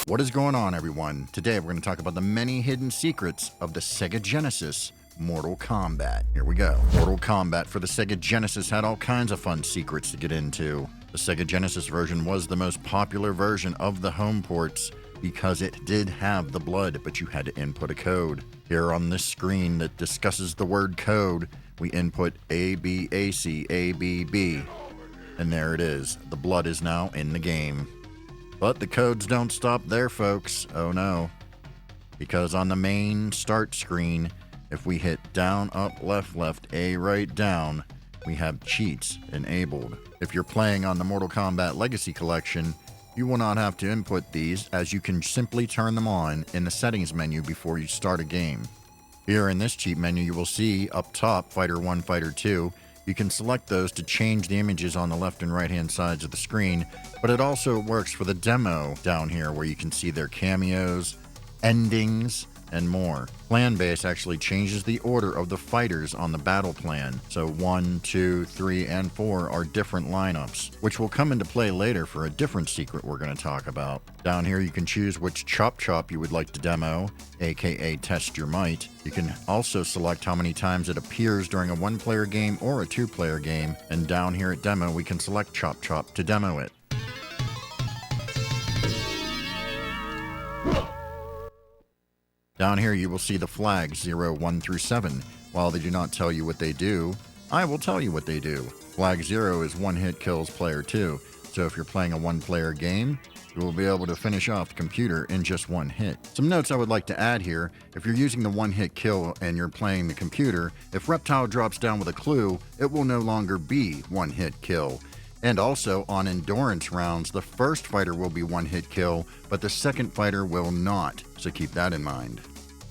What is going on, everyone? Today we're going to talk about the many hidden secrets of the Sega Genesis Mortal Kombat. Here we go. Mortal Kombat for the Sega Genesis had all kinds of fun secrets to get into. The Sega Genesis version was the most popular version of the home ports because it did have the blood, but you had to input a code. Here on this screen that discusses the word code, we input ABACABB. And there it is. The blood is now in the game. But the codes don't stop there, folks. Oh no. Because on the main start screen, if we hit down, up, left, A, right, down, we have cheats enabled. If you're playing on the Mortal Kombat Legacy Collection, you will not have to input these, as you can simply turn them on in the settings menu before you start a game. Here in this cheat menu, you will see up top Fighter 1, Fighter 2. You can select those to change the images on the left and right hand sides of the screen, but it also works for the demo down here where you can see their cameos, endings, and more. Plan base actually changes the order of the fighters on the battle plan, so 1, 2, 3, and 4 are different lineups, which will come into play later for a different secret we're going to talk about. Down here you can choose which chop you would like to demo, aka test your might. You can also select how many times it appears during a 1-player game or a 2-player game, and down here at demo we can select chop to demo it. Down here you will see the flags 0, 1 through 7. While they do not tell you what they do, I will tell you what they do. Flag 0 is one-hit kills player 2, so if you're playing a 1-player game, you will be able to finish off the computer in just one hit. Some notes I would like to add here: if you're using the one-hit kill and you're playing the computer, if Reptile drops down with a clue, it will no longer be one-hit kill. And also, on endurance rounds, the first fighter will be one-hit kill, but the second fighter will not, so keep that in mind.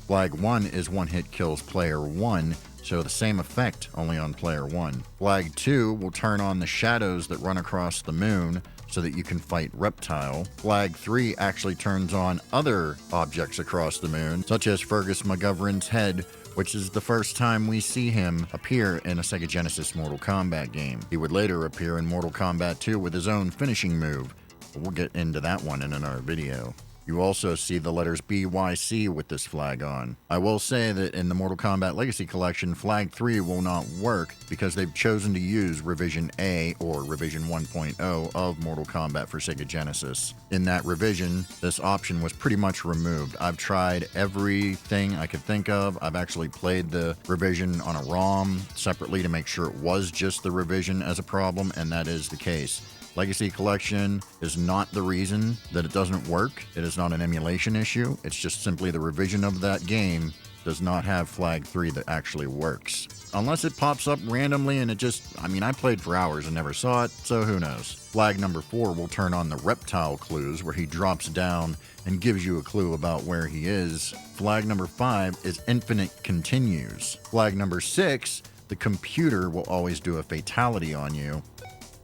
Flag 1 is one-hit kills player 1, so the same effect, only on player 1. Flag 2 will turn on the shadows that run across the moon, so that you can fight Reptile. Flag 3 actually turns on other objects across the moon, such as Fergus McGovern's head, which is the first time we see him appear in a Sega Genesis Mortal Kombat game. He would later appear in Mortal Kombat 2 with his own finishing move, but we'll get into that one in another video. You also see the letters BYC with this flag on. I will say that in the Mortal Kombat Legacy Collection, Flag 3 will not work because they've chosen to use Revision A or Revision 1.0 of Mortal Kombat for Sega Genesis. In that revision, this option was pretty much removed. I've tried everything I could think of. I've actually played the revision on a ROM separately to make sure it was just the revision as a problem, and that is the case. Legacy Collection is not the reason that it doesn't work. It is not an emulation issue. It's just simply the revision of that game does not have Flag 3 that actually works. Unless it pops up randomly and I played for hours and never saw it, so who knows. Flag number 4 will turn on the Reptile clues, where he drops down and gives you a clue about where he is. Flag number 5 is infinite continues. Flag number 6, the computer will always do a fatality on you.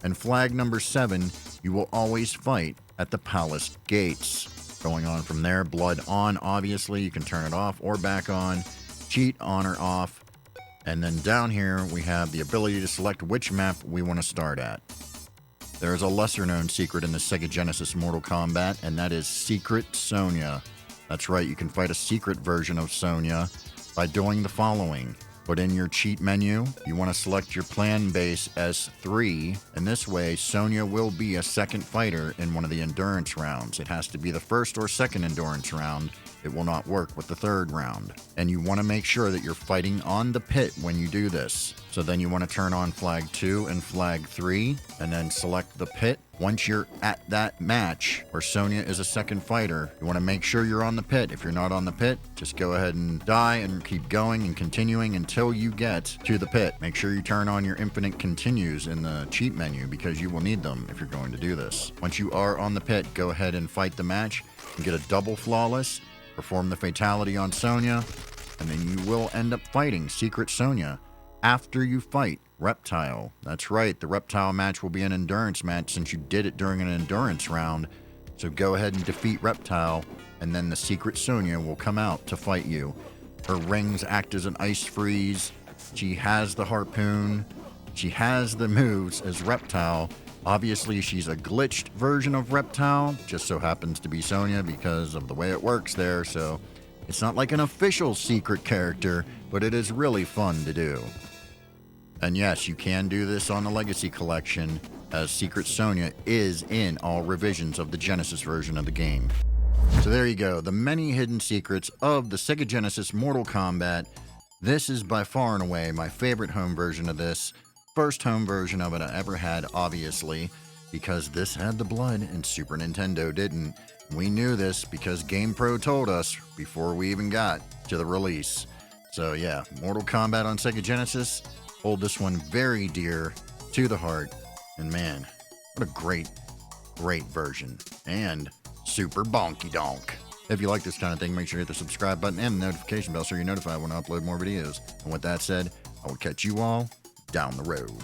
And flag number 7, you will always fight at the palace gates. Going on from there, blood on, obviously, you can turn it off or back on, cheat on or off. And then down here, we have the ability to select which map we want to start at. There is a lesser known secret in the Sega Genesis Mortal Kombat, and that is Secret Sonya. That's right, you can fight a secret version of Sonya by doing the following. Put in your cheat menu, you want to select your plan base as 3, and this way Sonya will be a second fighter in one of the endurance rounds. It has to be the first or second endurance round. It will not work with the third round. And you want to make sure that you're fighting on the pit when you do this. So then you want to turn on flag 2 and flag 3, and then select the pit. Once you're at that match where Sonya is a second fighter, you want to make sure you're on the pit. If you're not on the pit, just go ahead and die and keep going and continuing until you get to the pit. Make sure you turn on your infinite continues in the cheat menu because you will need them if you're going to do this. Once you are on the pit, go ahead and fight the match and get a double flawless. Perform the fatality on Sonya, and then you will end up fighting Secret Sonya after you fight Reptile. That's right, the Reptile match will be an endurance match since you did it during an endurance round. So go ahead and defeat Reptile, and then the Secret Sonya will come out to fight you. Her rings act as an ice freeze, She has the harpoon. She has the moves as Reptile. Obviously, she's a glitched version of Reptile. Just so happens to be Sonya because of the way it works there. So it's not like an official secret character, but it is really fun to do. And yes, you can do this on the Legacy Collection, as Secret Sonya is in all revisions of the Genesis version of the game. So there you go, the many hidden secrets of the Sega Genesis Mortal Kombat. This is by far and away my favorite home version of this. First home version of it I ever had, obviously, because this had the blood and Super Nintendo didn't. We knew this because GamePro told us before we even got to the release. So yeah, Mortal Kombat on Sega Genesis, hold this one very dear to the heart. And man, what a great version. And super bonky donk. If you like this kind of thing, make sure you hit the subscribe button and the notification bell so you're notified when I upload more videos. And with that said, I will catch you all down the road.